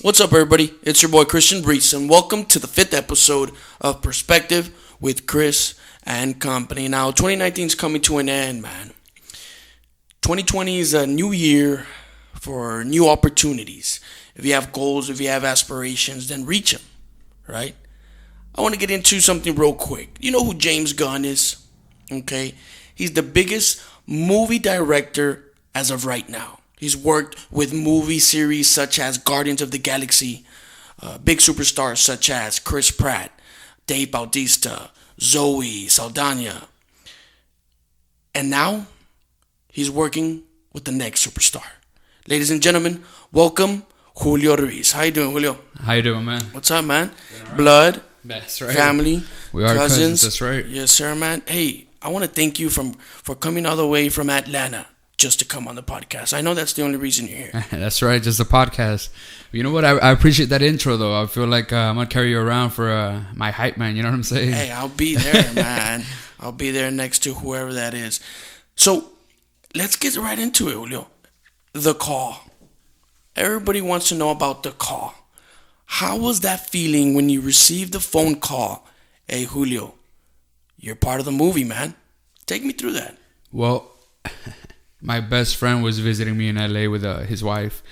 What's up, everybody? It's your boy Christian Brees, and welcome to the fifth episode of Perspective with Chris and Company. Now, 2019 is coming to an end, man. 2020 is a new year for new opportunities. If you have goals, if you have aspirations, then reach them, right? I want to get into something real quick. You know who James Gunn is? Okay? He's the biggest movie director as of right now. He's worked with movie series such as Guardians of the Galaxy, big superstars such as Chris Pratt, Dave Bautista, Zoe Saldana. And now, he's working with the next superstar. Ladies and gentlemen, welcome Julio Ruiz. How you doing, Julio? How you doing, man? What's up, man? Right. Blood, that's right. Family, we are cousins. That's right. Yes, sir, man. Hey, I want to thank you for coming all the way from Atlanta just to come on the podcast. I know that's the only reason you're here. That's right, just a podcast. You know what? I appreciate that intro, though. I feel like I'm going to carry you around for my hype man. You know what I'm saying? Hey, I'll be there, man. I'll be there next to whoever that is. So, let's get right into it, Julio. The call. Everybody wants to know about the call. How was that feeling when you received the phone call? Hey, Julio, you're part of the movie, man. Take me through that. Well, my best friend was visiting me in LA with his wife.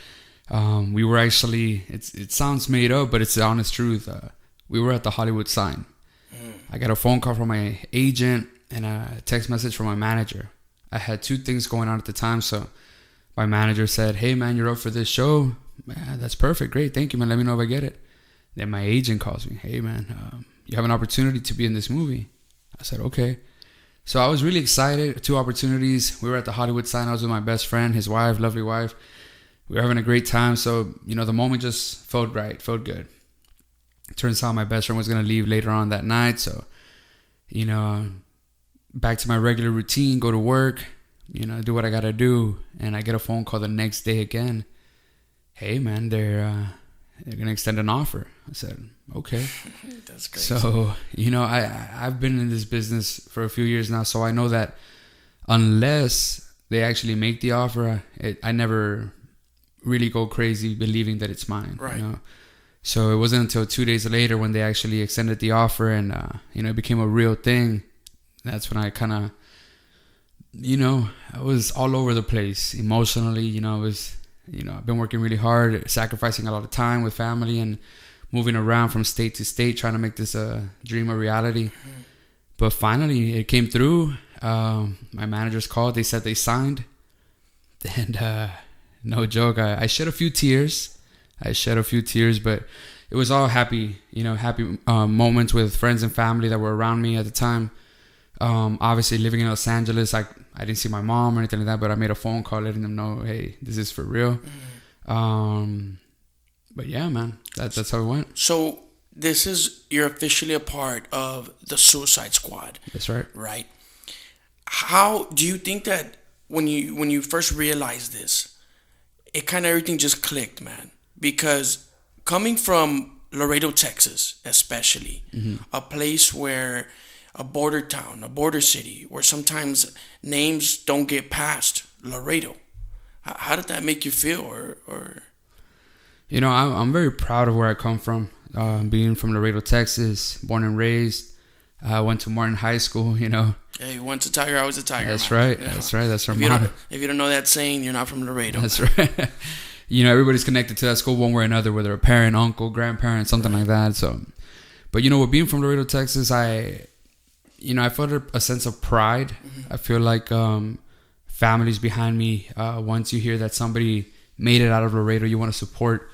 We were actually, it sounds made up, but it's the honest truth. We were at the Hollywood sign. I got a phone call from my agent and a text message from my manager. I had two things going on at the time. So my manager said, hey, man, you're up for this show. Man, that's perfect. Great. Thank you, man. Let me know if I get it. Then my agent calls me. Hey, man, you have an opportunity to be in this movie. I said, okay. So I was really excited. Two opportunities. We were at the Hollywood sign. I was with my best friend, his wife, lovely wife. We were having a great time. So, the moment just felt right, felt good. It turns out my best friend was going to leave later on that night. So, back to my regular routine, go to work, do what I got to do. And I get a phone call the next day again. Hey, man, they're going to extend an offer. I said, okay. That's great. So, I've been in this business for a few years now, so I know that unless they actually make the offer, I never really go crazy believing that it's mine. Right. So it wasn't until 2 days later when they actually extended the offer and, it became a real thing. That's when I kind of, I was all over the place emotionally. I've been working really hard, sacrificing a lot of time with family and moving around from state to state, trying to make this a dream a reality. But finally, it came through. My managers called. They said they signed. And no joke, I shed a few tears. But it was all happy moments with friends and family that were around me at the time. Obviously, living in Los Angeles, I didn't see my mom or anything like that, but I made a phone call letting them know, hey, this is for real. But yeah, man, that's how it went. So you're officially a part of the Suicide Squad. That's right. Right. How do you think that when you first realized this, it kind of everything just clicked, man? Because coming from Laredo, Texas, especially, a place where a border town, a border city, where sometimes names don't get past Laredo. How did that make you feel? Or I'm very proud of where I come from. Being from Laredo, Texas, born and raised. I went to Martin High School, Hey, once a tiger, always a tiger. That's man. right. That's right. That's our motto. If you don't know that saying, you're not from Laredo. That's right. Everybody's connected to that school one way or another, whether a parent, uncle, grandparent, something like that. So, but with being from Laredo, Texas, I felt a sense of pride. I feel like families behind me. Once you hear that somebody made it out of Laredo, you want to support.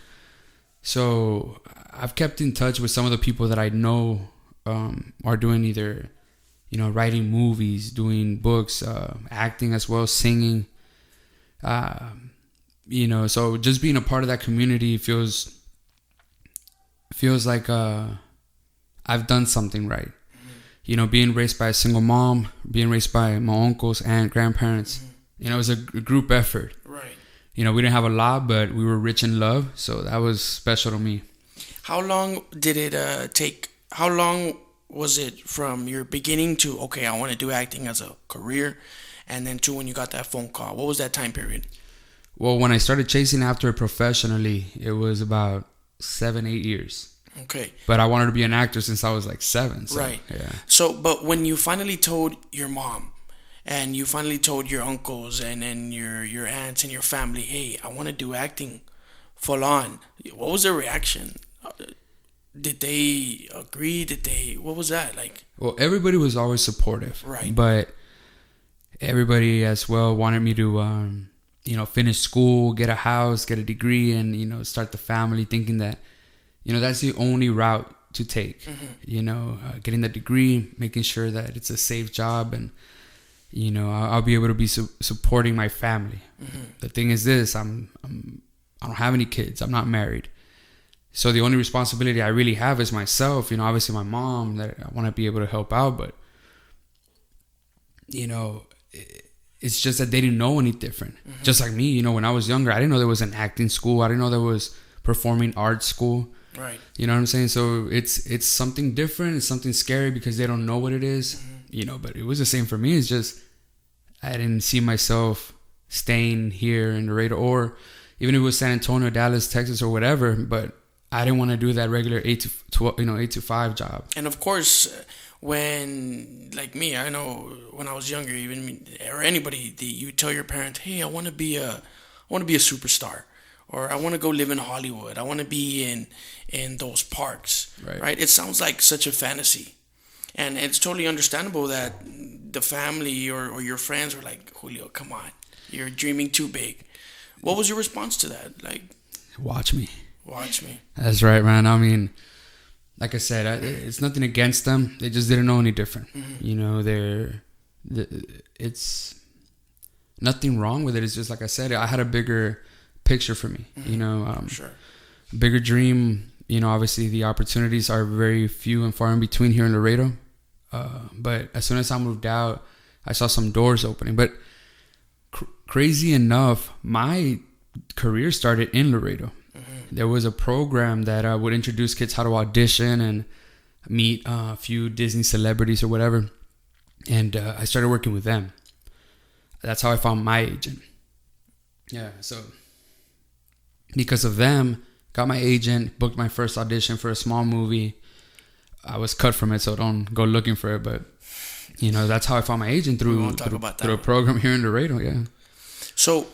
So I've kept in touch with some of the people that I know are doing either, writing movies, doing books, acting as well, singing. So just being a part of that community feels like I've done something right. Being raised by a single mom, being raised by my uncles and grandparents, it was a group effort. Right. We didn't have a lot, but we were rich in love. So that was special to me. How long did it take? How long was it from your beginning to, okay, I want to do acting as a career, and then to when you got that phone call? What was that time period? Well, when I started chasing after it professionally, it was about 7, 8 years. Okay. But I wanted to be an actor since I was like 7. So, Right. Yeah. So, but when you finally told your mom, and you finally told your uncles and your aunts and your family, hey, I want to do acting full on, what was their reaction? Did they agree? What was that like? Well, everybody was always supportive. Right. But everybody as well wanted me to, finish school, get a house, get a degree, and, start the family, thinking that, that's the only route to take. Getting the degree, making sure that it's a safe job, and, I'll be able to be supporting my family. The thing is this, I don't have any kids. I'm not married. So the only responsibility I really have is myself. Obviously my mom, that I want to be able to help out, but, it's just that they didn't know any different. Just like me, when I was younger, I didn't know there was an acting school. I didn't know there was performing arts school. Right. You know what I'm saying? So it's something different. It's something scary because they don't know what it is. But it was the same for me. It's just I didn't see myself staying here in Laredo, or even if it was San Antonio, Dallas, Texas, or whatever. But I didn't want to do that regular 8 to 12, 8 to 5 job. And of course, when, like me, I know when I was younger, even me, or anybody, you tell your parents, hey, I want to be a superstar, or I want to go live in Hollywood. I want to be in those parks. Right. It sounds like such a fantasy. And it's totally understandable that the family or your friends were like, Julio, come on, you're dreaming too big. What was your response to that? Like, watch me. That's right, man. I mean, like I said, it's nothing against them. They just didn't know any different. It's nothing wrong with it. It's just like I said, I had a bigger picture for me. Sure. Bigger dream. Obviously the opportunities are very few and far in between here in Laredo. But as soon as I moved out, I saw some doors opening. But crazy enough, my career started in Laredo. There was a program that would introduce kids how to audition and meet a few Disney celebrities or whatever. And I started working with them. That's how I found my agent. Yeah, so because of them, got my agent, booked my first audition for a small movie. I was cut from it, so don't go looking for it. But, that's how I found my agent through a program here in Laredo, yeah. So,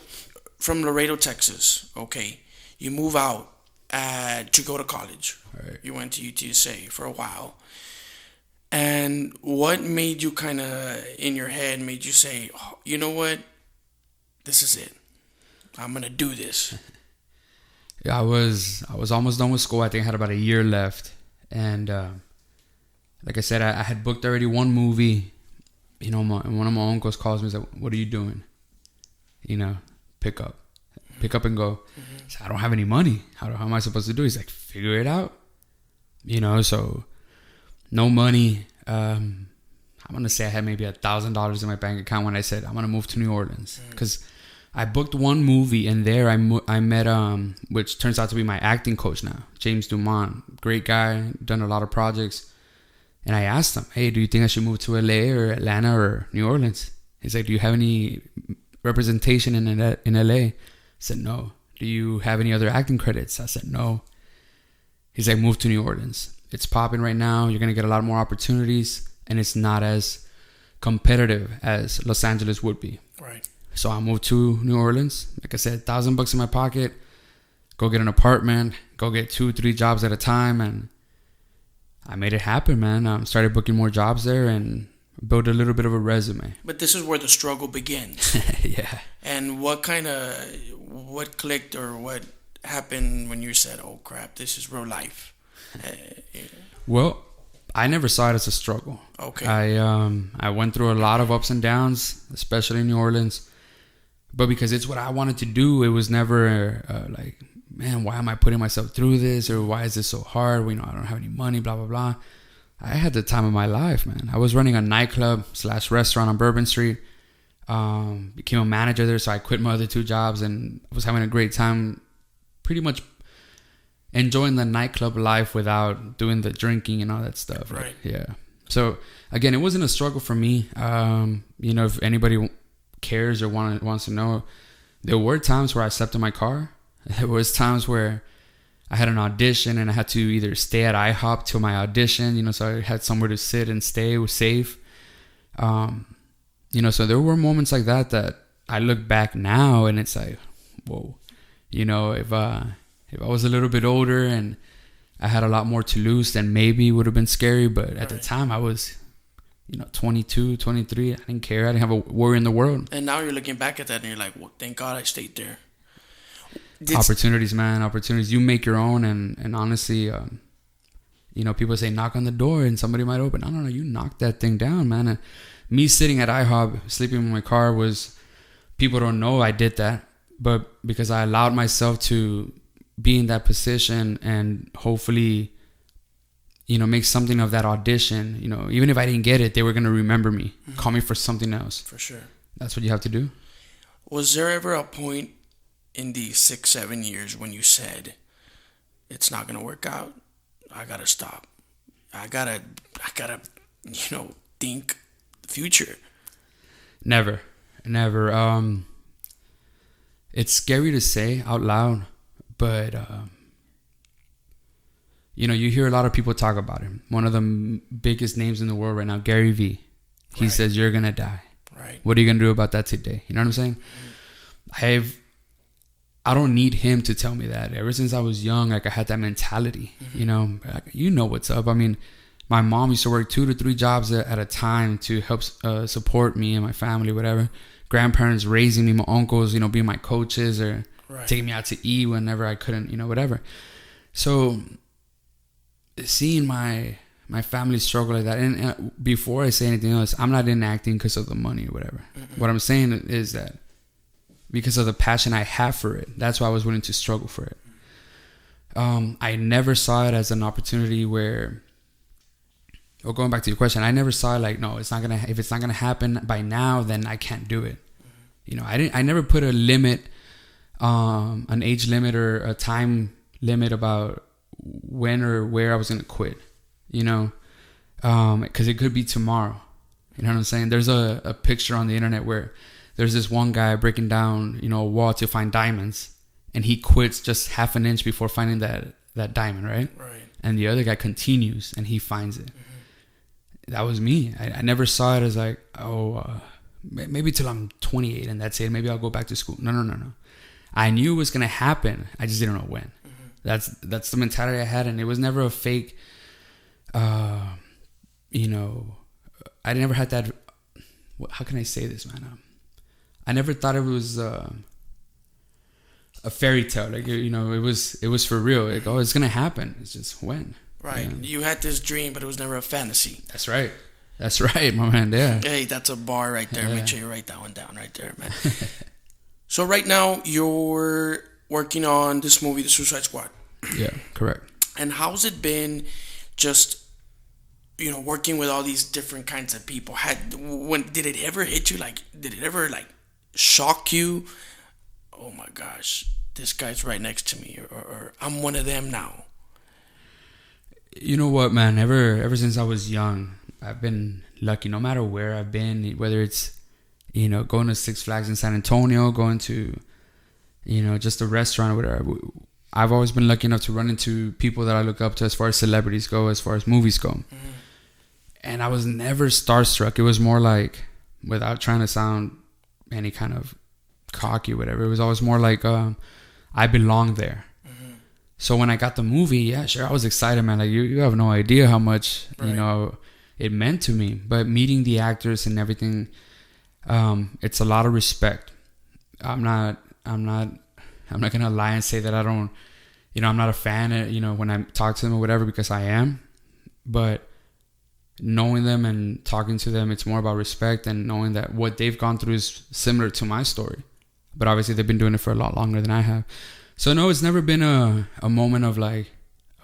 from Laredo, Texas, okay, you move out to go to college. Right. You went to UTSA for a while. And what made you kind of, in your head, made you say, oh, you know what, this is it. I'm going to do this. Yeah, I was almost done with school. I think I had about a year left. And like I said, I had booked already one movie. One of my uncles calls me and said, what are you doing? Pick up and go. So I don't have any money. How am I supposed to do it? He's like, figure it out. So no money. I'm going to say I had maybe $1,000 in my bank account when I said, I'm going to move to New Orleans. Because I booked one movie, and there I met, which turns out to be my acting coach now, James Dumont. Great guy, done a lot of projects. And I asked him, hey, do you think I should move to LA or Atlanta or New Orleans? He's like, do you have any representation in LA? I said, no. Do you have any other acting credits? I said, no. He's like, move to New Orleans. It's popping right now. You're going to get a lot more opportunities, and it's not as competitive as Los Angeles would be. Right. So I moved to New Orleans. Like I said, $1,000 in my pocket. Go get an apartment. Go get 2-3 jobs at a time. And I made it happen, man. Started booking more jobs there and built a little bit of a resume. But this is where the struggle begins. Yeah. And what clicked or what happened when you said, oh, crap, this is real life? Well, I never saw it as a struggle. Okay. I went through a lot of ups and downs, especially in New Orleans. But because it's what I wanted to do, it was never like, man, why am I putting myself through this? Or why is this so hard? I don't have any money, blah, blah, blah. I had the time of my life, man. I was running a nightclub / restaurant on Bourbon Street. Became a manager there, so I quit my other 2 jobs and was having a great time, pretty much enjoying the nightclub life without doing the drinking and all that stuff. Right. Yeah. So, again, it wasn't a struggle for me. If anybody cares or wants to know, there were times where I slept in my car. There was times where I had an audition and I had to either stay at IHOP till my audition, so I had somewhere to sit and stay. It was safe. So there were moments like that I look back now and it's like, whoa, if I was a little bit older and I had a lot more to lose, then maybe it would have been scary. But at the time I was, 22, 23. I didn't care. I didn't have a worry in the world. And now you're looking back at that and you're like, well, thank God I stayed there. Opportunities, man. Opportunities. You make your own. And honestly, people say knock on the door and somebody might open. No. You knock that thing down, man. And me sitting at IHOP, sleeping in my car was, people don't know I did that. But because I allowed myself to be in that position and hopefully, make something of that audition, even if I didn't get it, they were going to remember me, call me for something else. For sure. That's what you have to do. Was there ever a point in the 6-7 years when you said, it's not going to work out? I got to stop. I gotta, think the future. Never. It's scary to say out loud, but, you hear a lot of people talk about him. One of the biggest names in the world right now, Gary Vee. He says, you're going to die. Right. What are you going to do about that today? You know what I'm saying? I don't need him to tell me that. Ever since I was young, I had that mentality, what's up. I mean, my mom used to work 2 to 3 jobs at a time to help support me and my family, whatever. Grandparents raising me, my uncles, being my coaches or taking me out to eat whenever I couldn't, whatever. So seeing my family struggle like that, and before I say anything else, I'm not in acting because of the money or whatever. What I'm saying is that because of the passion I have for it, that's why I was willing to struggle for it. I never saw it as an opportunity where, going back to your question, I never saw it like, no, if it's not gonna happen by now, then I can't do it. I never put a limit, an age limit or a time limit about when or where I was gonna quit. Because it could be tomorrow. You know what I'm saying? There's a picture on the internet where there's this one guy breaking down, a wall to find diamonds, and he quits just half an inch before finding that diamond, right? Right. And the other guy continues and he finds it. That was me. I never saw it as like, maybe till I'm 28 and that's it. Maybe I'll go back to school. No. I knew it was gonna happen. I just didn't know when. That's the mentality I had, and it was never a fake. I never had that. How can I say this, man? I never thought it was a fairy tale. Like it was for real. Like, it's gonna happen. It's just when. Right. You had this dream, but it was never a fantasy. That's right, my man. Yeah. Hey, that's a bar right there. Yeah. Make sure you write that one down right there, man. So right now you're working on this movie, The Suicide Squad. Yeah, correct. And how's it been just, working with all these different kinds of people? Did it ever hit you? Did it ever shock you? Oh my gosh, this guy's right next to me, or I'm one of them now. You know what, man? Ever since I was young, I've been lucky. No matter where I've been, whether it's going to Six Flags in San Antonio, going to just a restaurant or whatever, I've always been lucky enough to run into people that I look up to as far as celebrities go, as far as movies go. And I was never starstruck. It was more like, without trying to sound any kind of cocky or whatever, it was always more like I belong there. So when I got the movie, yeah, sure, I was excited, man. Like you have no idea how much it meant to me. But meeting the actors and everything, it's a lot of respect. I'm not gonna lie and say that I don't, I'm not a fan of, when I talk to them or whatever, because I am. But knowing them and talking to them, it's more about respect and knowing that what they've gone through is similar to my story. But obviously they've been doing it for a lot longer than I have. So no, it's never been a moment of like,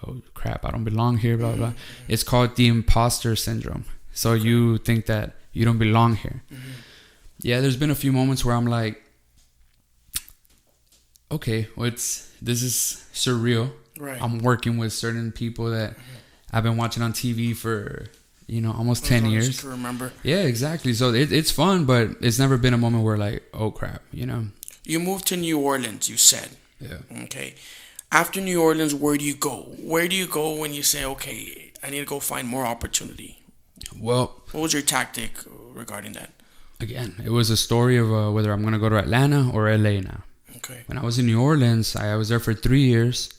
oh crap, I don't belong here, blah, blah. It's called the imposter syndrome. So you think that you don't belong here. Yeah, there's been a few moments where I'm like, okay, well, this is surreal. Right. I'm working with certain people that I've been watching on TV for, almost 10 years. To remember. Yeah, exactly. So it's fun, but it's never been a moment where like, oh crap, You moved to New Orleans, you said. Yeah. Okay. After New Orleans, where do you go? Where do you go when you say, okay, I need to go find more opportunity? Well, What was your tactic regarding that? again, it was a story of whether I'm going to go to Atlanta or LA now. Okay. When I was in New Orleans, I was there for 3 years.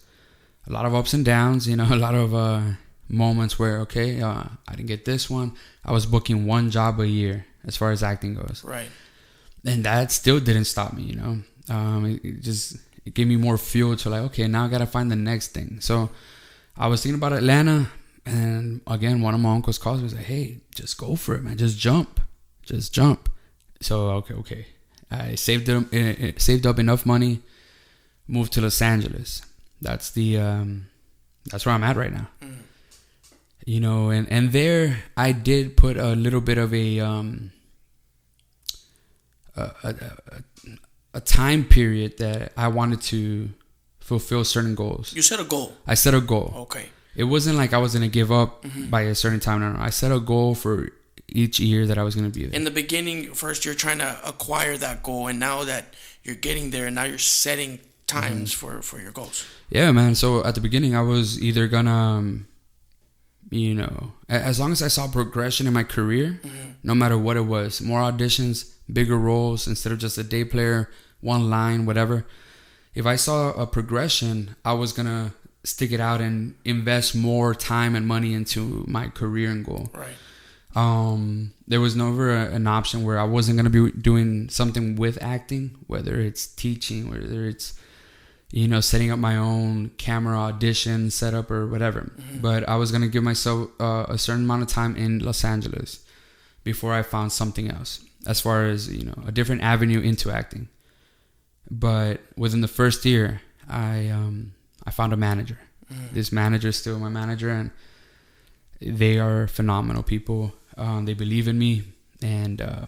A lot of ups and downs, a lot of moments where, okay, I didn't get this one. I was booking one job a year as far as acting goes. Right. And that still didn't stop me, it gave me more fuel to like, okay, now I got to find the next thing. So I was thinking about Atlanta. And again, one of my uncles calls me and was like, hey, just go for it, man. Just jump. So, okay. I saved up enough money, moved to Los Angeles. That's where I'm at right now. And there I did put a little bit of a time period that I wanted to fulfill certain goals. You set a goal. I set a goal. Okay. It wasn't like I was going to give up by a certain time. No. I set a goal for each year that I was going to be there. In the beginning, first you're trying to acquire that goal, and now that you're getting there, and now you're setting times for your goals. Yeah, man. So at the beginning, I was either gonna, as long as I saw progression in my career, no matter what it was, more auditions, bigger roles, instead of just a day player, one line, whatever. If I saw a progression, I was gonna stick it out and invest more time and money into my career and goal. Right. There was never an option where I wasn't going to be doing something with acting, whether it's teaching, whether it's, setting up my own camera audition setup or whatever. But I was going to give myself a certain amount of time in Los Angeles before I found something else, as far as, a different avenue into acting. But within the first year, I found a manager. This manager is still my manager, and they are phenomenal people. They believe in me, and I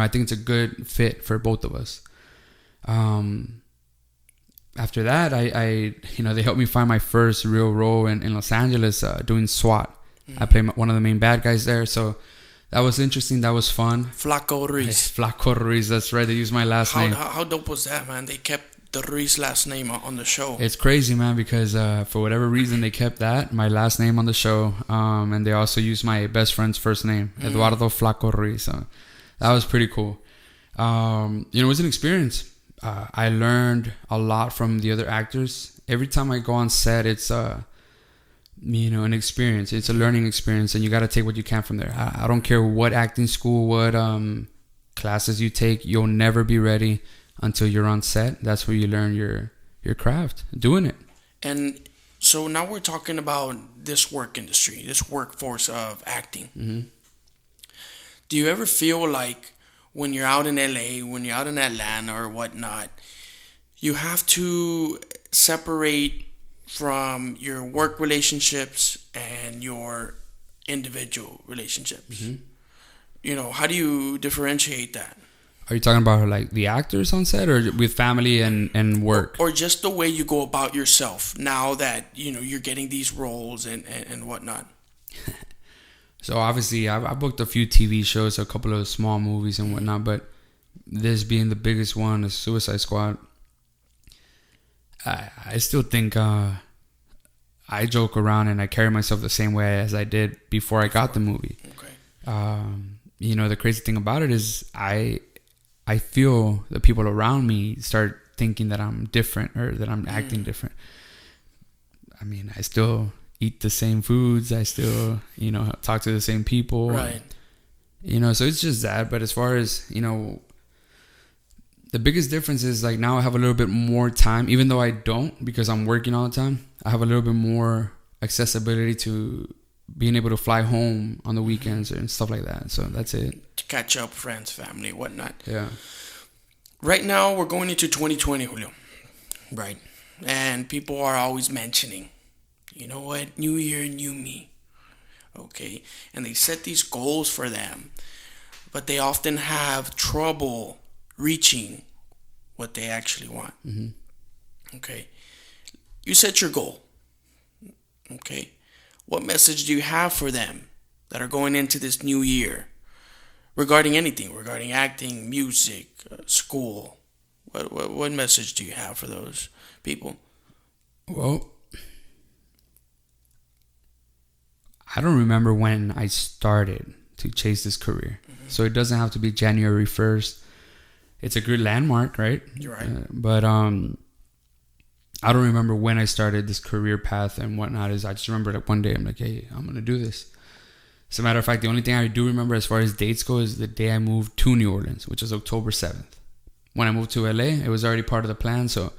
think it's a good fit for both of us. After that, I they helped me find my first real role in Los Angeles, doing SWAT. I played one of the main bad guys there, so that was interesting. That was fun. Flaco Ruiz. Flaco Ruiz, that's right. They used my last name. How dope was that, man? They kept the Ruiz last name on the show. It's crazy, man, because for whatever reason they kept my last name on the show, and they also used my best friend's first name, Eduardo Flaco Ruiz. So that was pretty cool. It was an experience. I learned a lot from the other actors. Every time I go on set, it's an experience. It's a learning experience, and you got to take what you can from there. I don't care what acting school, what classes you take, you'll never be ready until you're on set. That's where you learn your craft, doing it. And so now we're talking about this work industry, this workforce of acting. Do you ever feel like when you're out in LA, when you're out in Atlanta or whatnot, you have to separate from your work relationships and your individual relationships? How do you differentiate that? Are you talking about like the actors on set, or with family and work? Or just the way you go about yourself now that, you're getting these roles and whatnot? So obviously I booked a few TV shows, a couple of small movies and whatnot, but this being the biggest one, the Suicide Squad, I still think I joke around and I carry myself the same way as I did before I got the movie. Okay. The crazy thing about it is I feel the people around me start thinking that I'm different or that I'm acting different. I mean, I still eat the same foods. I still, talk to the same people. Right. So it's just that. But as far as, the biggest difference is like now I have a little bit more time, even though I don't, because I'm working all the time. I have a little bit more accessibility to being able to fly home on the weekends and stuff like that. So that's it. To catch up, friends, family, whatnot. Yeah. Right now, we're going into 2020, Julio. Right. And people are always mentioning, you know what? New year, new me. Okay. And they set these goals for them, but they often have trouble reaching what they actually want. Okay. You set your goal. Okay. What message do you have for them that are going into this new year regarding anything, regarding acting, music, school? What message do you have for those people? Well, I don't remember when I started to chase this career. So it doesn't have to be January 1st. It's a good landmark, right? You're right. But I don't remember when I started this career path and whatnot. I just remember that one day I'm like, hey, I'm going to do this. As a matter of fact, the only thing I do remember as far as dates go is the day I moved to New Orleans, which was October 7th. When I moved to LA, it was already part of the plan, so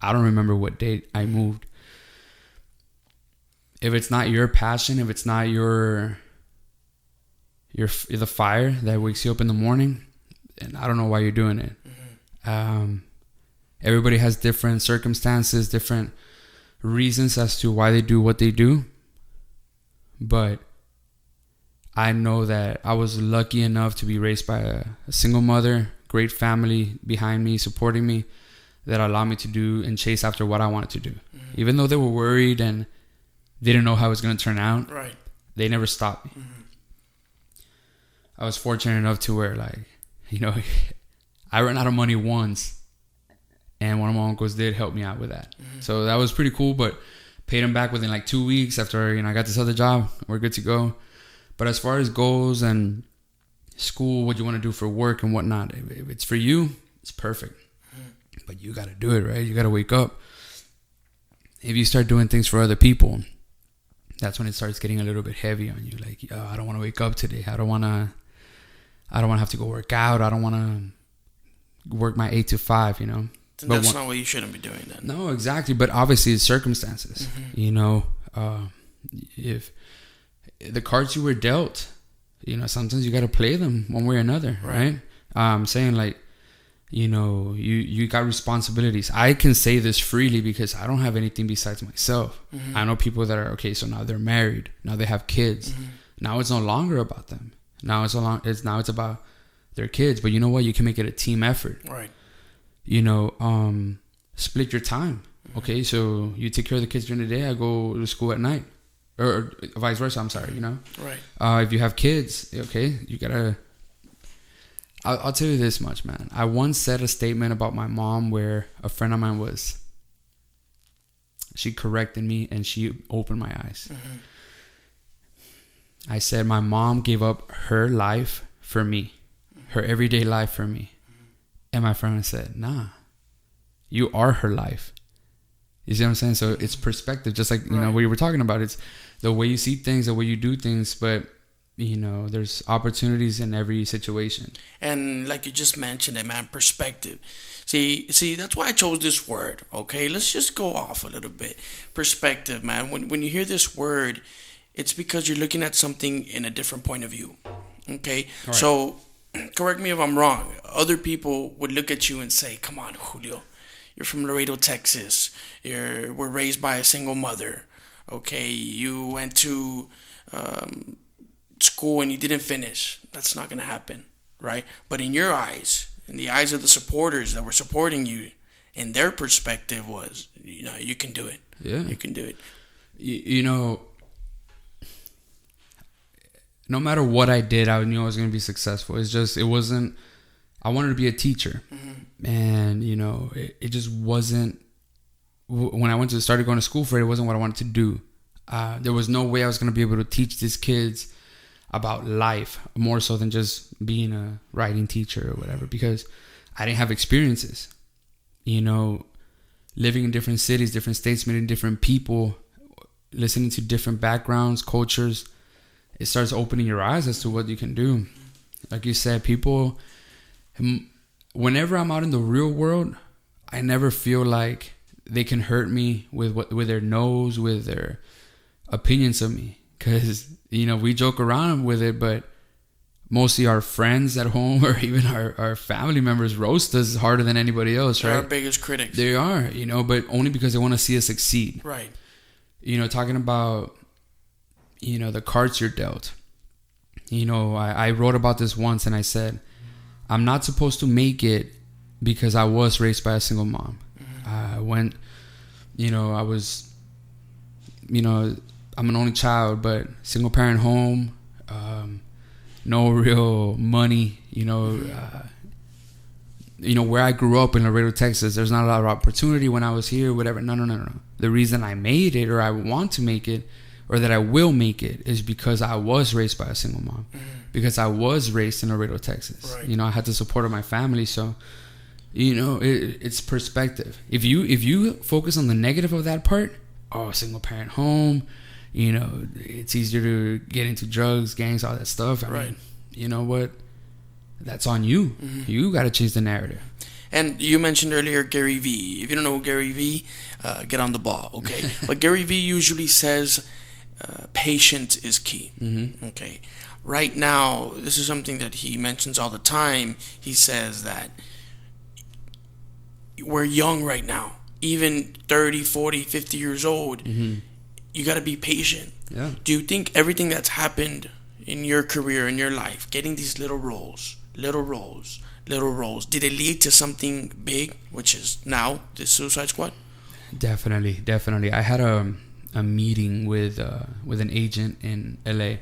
I don't remember what date I moved. If it's not your passion, if it's not the fire that wakes you up in the morning, and I don't know why you're doing it. Everybody has different circumstances, different reasons as to why they do what they do. But I know that I was lucky enough to be raised by a single mother, great family behind me, supporting me, that allowed me to do and chase after what I wanted to do. Even though they were worried and they didn't know how it was going to turn out, right, they never stopped me. I was fortunate enough to where, like, you know, I ran out of money once. And one of my uncles did help me out with that. So that was pretty cool, but paid him back within like 2 weeks after, I got this other job. We're good to go. But as far as goals and school, what you want to do for work and whatnot, if it's for you, it's perfect. But you got to do it, right? You got to wake up. If you start doing things for other people, that's when it starts getting a little bit heavy on you. Like, I don't want to wake up today. I don't want to have to go work out. I don't want to work my 8 to 5, And that's not what you shouldn't be doing then. No, exactly. But obviously it's circumstances. If the cards you were dealt, sometimes you got to play them one way or another, right? I'm saying, like, you got responsibilities. I can say this freely because I don't have anything besides myself. I know people that are, okay, so now they're married. Now they have kids. Now it's no longer about them. Now it's about their kids. But you know what? You can make it a team effort. Right. Split your time. Okay, so you take care of the kids during the day, I go to school at night. Or vice versa, I'm sorry, Right. If you have kids, okay, you gotta... I'll tell you this much, man. I once said a statement about my mom where a friend of mine she corrected me and she opened my eyes. I said my mom gave up her life for me, her everyday life for me. And my friend said, nah, you are her life. You see what I'm saying? So it's perspective, just like, what you were talking about. It's the way you see things, the way you do things, but, there's opportunities in every situation. And like you just mentioned it, man, perspective. See, that's why I chose this word, okay? Let's just go off a little bit. Perspective, man. When you hear this word, it's because you're looking at something in a different point of view, okay? Right. So... correct me if I'm wrong. Other people would look at you and say, come on, Julio, you're from Laredo, Texas. We're raised by a single mother. Okay, you went to school and you didn't finish. That's not going to happen, right? But in your eyes, in the eyes of the supporters that were supporting you, in their perspective was, you can do it. Yeah. You can do it. No matter what I did, I knew I was going to be successful. I wanted to be a teacher. And, it just wasn't, when I started going to school for it wasn't what I wanted to do. There was no way I was going to be able to teach these kids about life, more so than just being a writing teacher or whatever, because I didn't have experiences. Living in different cities, different states, meeting different people, listening to different backgrounds, cultures. It starts opening your eyes as to what you can do. Like you said, people, whenever I'm out in the real world, I never feel like they can hurt me with their nose, with their opinions of me. Because, we joke around with it, but mostly our friends at home or even our family members roast us harder than anybody else, right? They're our biggest critics. They are, but only because they want to see us succeed. Right. Talking about... the cards you're dealt. I wrote about this once and I said, I'm not supposed to make it because I was raised by a single mom. I'm an only child, but single parent home, no real money, where I grew up in Laredo, Texas, there's not a lot of opportunity when I was here, whatever. No. The reason I made it, or I want to make it, or that I will make it, is because I was raised by a single mom. Because I was raised in Laredo, Texas. Right. I had the support of my family. So, it's perspective. If you focus on the negative of that part, single parent home, it's easier to get into drugs, gangs, all that stuff. I mean, you know what? That's on you. You got to change the narrative. And you mentioned earlier Gary Vee. If you don't know Gary Vee, get on the ball, okay? But Gary Vee usually says patience is key, okay? Right now, this is something that he mentions all the time. He says that we're young right now. Even 30, 40, 50 years old, you got to be patient. Yeah. Do you think everything that's happened in your career, in your life, getting these little roles, did it lead to something big, which is now the Suicide Squad? Definitely. I had a meeting with an agent in LA.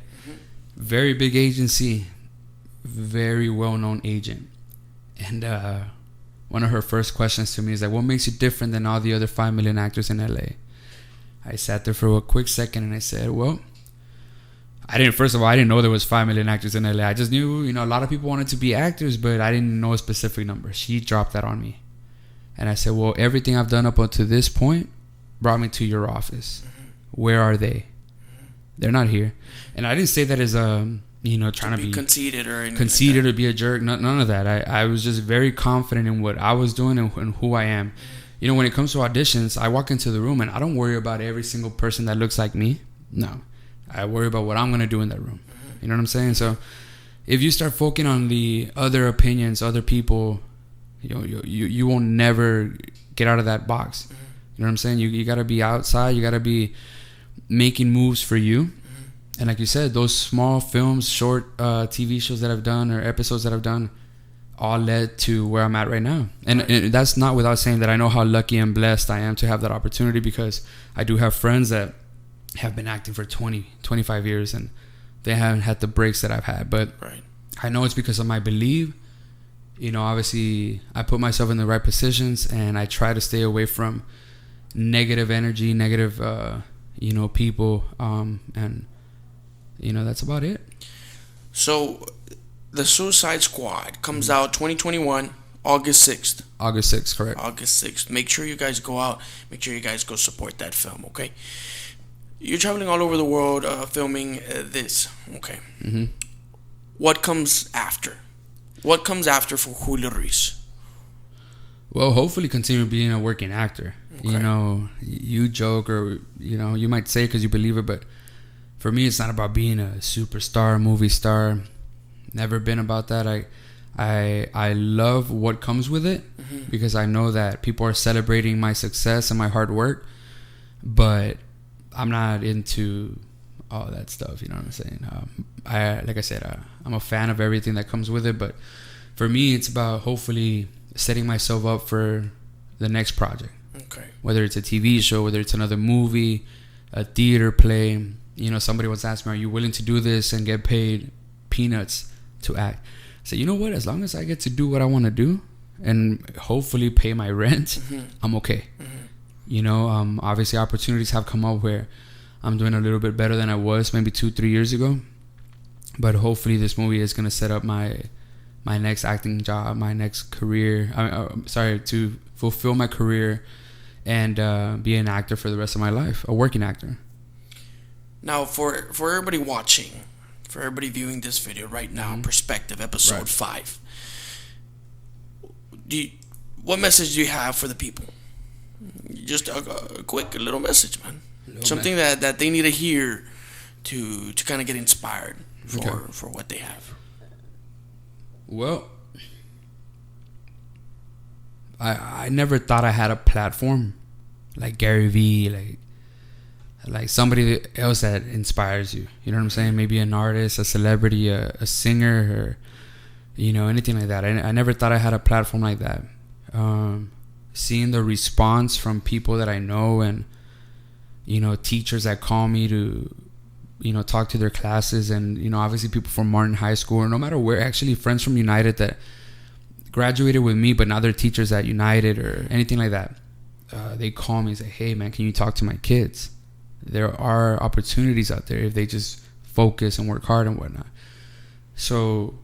Very big agency, very well-known agent. And one of her first questions to me is like, what makes you different than all the other 5 million actors in LA? I sat there for a quick second and I said, well, I didn't know there was 5 million actors in LA. I just knew, a lot of people wanted to be actors, but I didn't know a specific number. She dropped that on me. And I said, well, everything I've done up until this point brought me to your office. Where are they? They're not here. And I didn't say that as trying to be conceited or anything conceited like or be a jerk. None of that. I was just very confident in what I was doing and who I am. When it comes to auditions, I walk into the room and I don't worry about every single person that looks like me. No. I worry about what I'm going to do in that room. You know what I'm saying? So if you start focusing on the other opinions, other people, you won't never get out of that box. You know what I'm saying? You got to be outside. You got to be making moves for you. And like you said, those small films, short TV shows that I've done or episodes that I've done all led to where I'm at right now. And that's not without saying that I know how lucky and blessed I am to have that opportunity, because I do have friends that have been acting for 20, 25 years and they haven't had the breaks that I've had. But I know it's because of my belief. Obviously I put myself in the right positions and I try to stay away from negative energy, negative, people. And that's about it. So the Suicide Squad comes out 2021, August 6th. August 6th, correct. August 6th. Make sure you guys go out. Make sure you guys go support that film, okay? You're traveling all over the world filming this, okay? What comes after? What comes after for Julio Ruiz? Well, hopefully continue being a working actor. Okay. You joke or, you might say because you believe it, but for me, it's not about being a superstar, movie star. Never been about that. I love what comes with it because I know that people are celebrating my success and my hard work, but I'm not into all that stuff. You know what I'm saying? Like I said, I'm a fan of everything that comes with it, but for me, it's about hopefully setting myself up for the next project. Okay. Whether it's a TV show, whether it's another movie, a theater play. Somebody once asked me, are you willing to do this and get paid peanuts to act? I said, you know what? As long as I get to do what I want to do and hopefully pay my rent, I'm okay. Obviously opportunities have come up where I'm doing a little bit better than I was maybe 2-3 years ago. But hopefully this movie is going to set up my next acting job, my next career. To fulfill my career and be an actor for the rest of my life, a working actor. Now, for everybody watching, for everybody viewing this video right now, Perspective, episode 5, what message do you have for the people? Just a quick little message, man. Something that they need to hear to kind of get inspired for what they have. Well, I never thought I had a platform like Gary Vee, like somebody else that inspires you. You know what I'm saying? Maybe an artist, a celebrity, a singer, or anything like that. I never thought I had a platform like that. Seeing the response from people that I know and teachers that call me to talk to their classes, and obviously people from Martin High School or no matter where, actually friends from United that graduated with me, but now they're teachers at United or anything like that. They call me and say, hey, man, can you talk to my kids? There are opportunities out there if they just focus and work hard and whatnot. So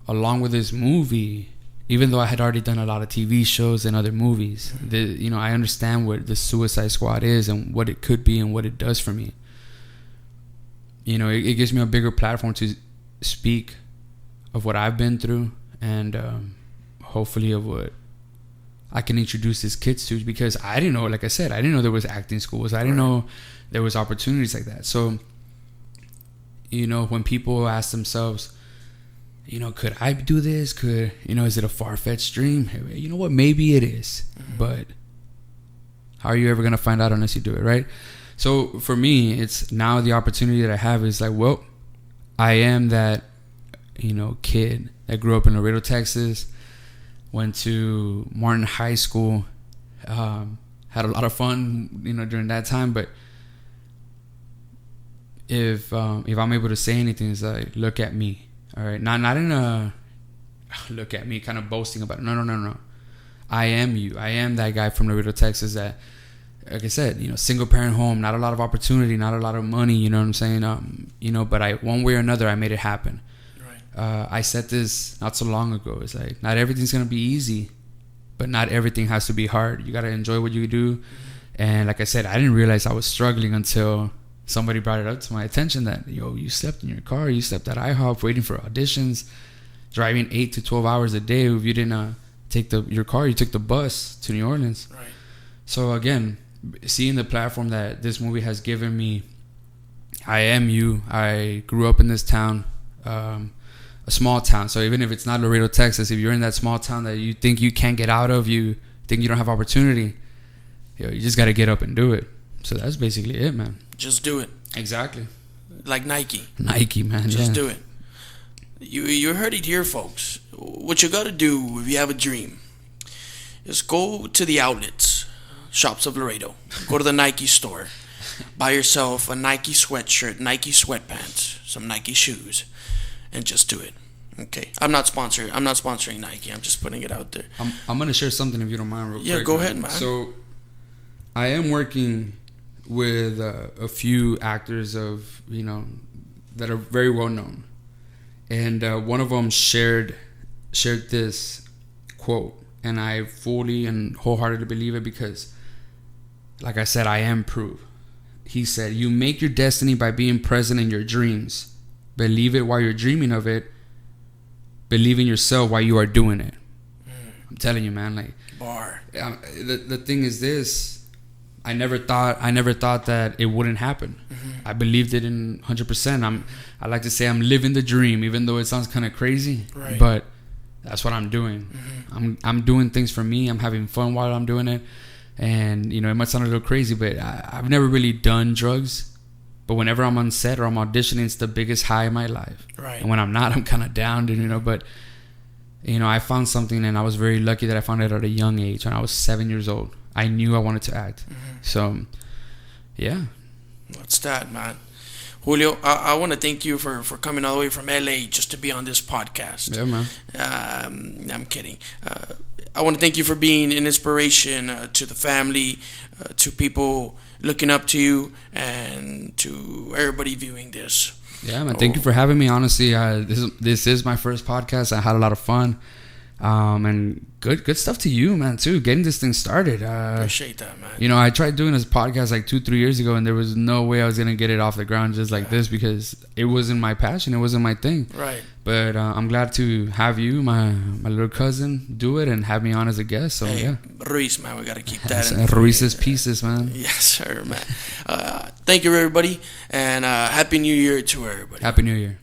along with this movie, even though I had already done a lot of TV shows and other movies, I understand what the Suicide Squad is and what it could be and what it does for me. It gives me a bigger platform to speak of what I've been through and hopefully of what I can introduce these kids to, because I didn't know, like I said, I didn't know there was acting schools. I didn't know there was opportunities like that. So, when people ask themselves, could I do this? Is it a far-fetched dream? You know what? Maybe it is. Mm-hmm. But how are you ever going to find out unless you do it, right? So for me, it's now the opportunity that I have is like, well, I am that, kid that grew up in Laredo, Texas, went to Martin High School, had a lot of fun, during that time. But if I'm able to say anything, it's like, look at me. All right, not in a look at me kind of boasting about it. No. I am you. I am that guy from Laredo, Texas that, like I said, single parent home, not a lot of opportunity, not a lot of money. You know what I'm saying? But one way or another, I made it happen. I said this not so long ago. It's like, not everything's gonna be easy, but not everything has to be hard. You gotta enjoy what you do. And like I said, I didn't realize I was struggling until somebody brought it up to my attention that, you slept in your car, you slept at IHOP waiting for auditions, driving 8 to 12 hours a day. If you didn't take your car, you took the bus to New Orleans. Right. So again, seeing the platform that this movie has given me, I am you. I grew up in this town, a small town. So even if it's not Laredo, Texas, if you're in that small town that you think you can't get out of, you think you don't have opportunity, you just got to get up and do it. So that's basically it, man. Just do it. Exactly. Like Nike. Nike, man. Just do it. You heard it here, folks. What you got to do if you have a dream is go to the outlets, shops of Laredo. Go to the Nike store. Buy yourself a Nike sweatshirt, Nike sweatpants, some Nike shoes, and just do it. Okay. I'm not sponsoring Nike. I'm just putting it out there. I'm going to share something if you don't mind real quick. Yeah, go ahead, man. So I am working with a few actors that are very well known, and one of them shared this quote, and I fully and wholeheartedly believe it because, like I said, I am proof. He said, "You make your destiny by being present in your dreams. Believe it while you're dreaming of it. Believe in yourself while you are doing it." I'm telling you, man. Like, bar. The thing is this. I never thought that it wouldn't happen. Mm-hmm. I believed it in 100%. I like to say I'm living the dream, even though it sounds kind of crazy. Right. But that's what I'm doing. Mm-hmm. I'm doing things for me. I'm having fun while I'm doing it. And it might sound a little crazy, but I've never really done drugs. But whenever I'm on set or I'm auditioning, it's the biggest high in my life. Right. And when I'm not, I'm kind of down. But I found something, and I was very lucky that I found it at a young age. When I was 7 years old, I knew I wanted to act. Mm-hmm. So, yeah. What's that, man? Julio, I want to thank you for coming all the way from LA just to be on this podcast. Yeah, man. I'm kidding. I want to thank you for being an inspiration to the family, to people looking up to you, and to everybody viewing this. Yeah, man. Thank you for having me. Honestly, this is my first podcast. I had a lot of fun. And good stuff to you, man, too. Getting this thing started. Appreciate that, man. I tried doing this podcast like 2-3 years ago, and there was no way I was gonna get it off the ground just like this because it wasn't my passion. It wasn't my thing. Right. But I'm glad to have you, my little cousin, do it and have me on as a guest. So yeah. Ruiz, man, we gotta keep that. Ruiz's pieces, man. Yes, sir, man. Thank you, everybody, and Happy New Year to everybody. Happy New Year.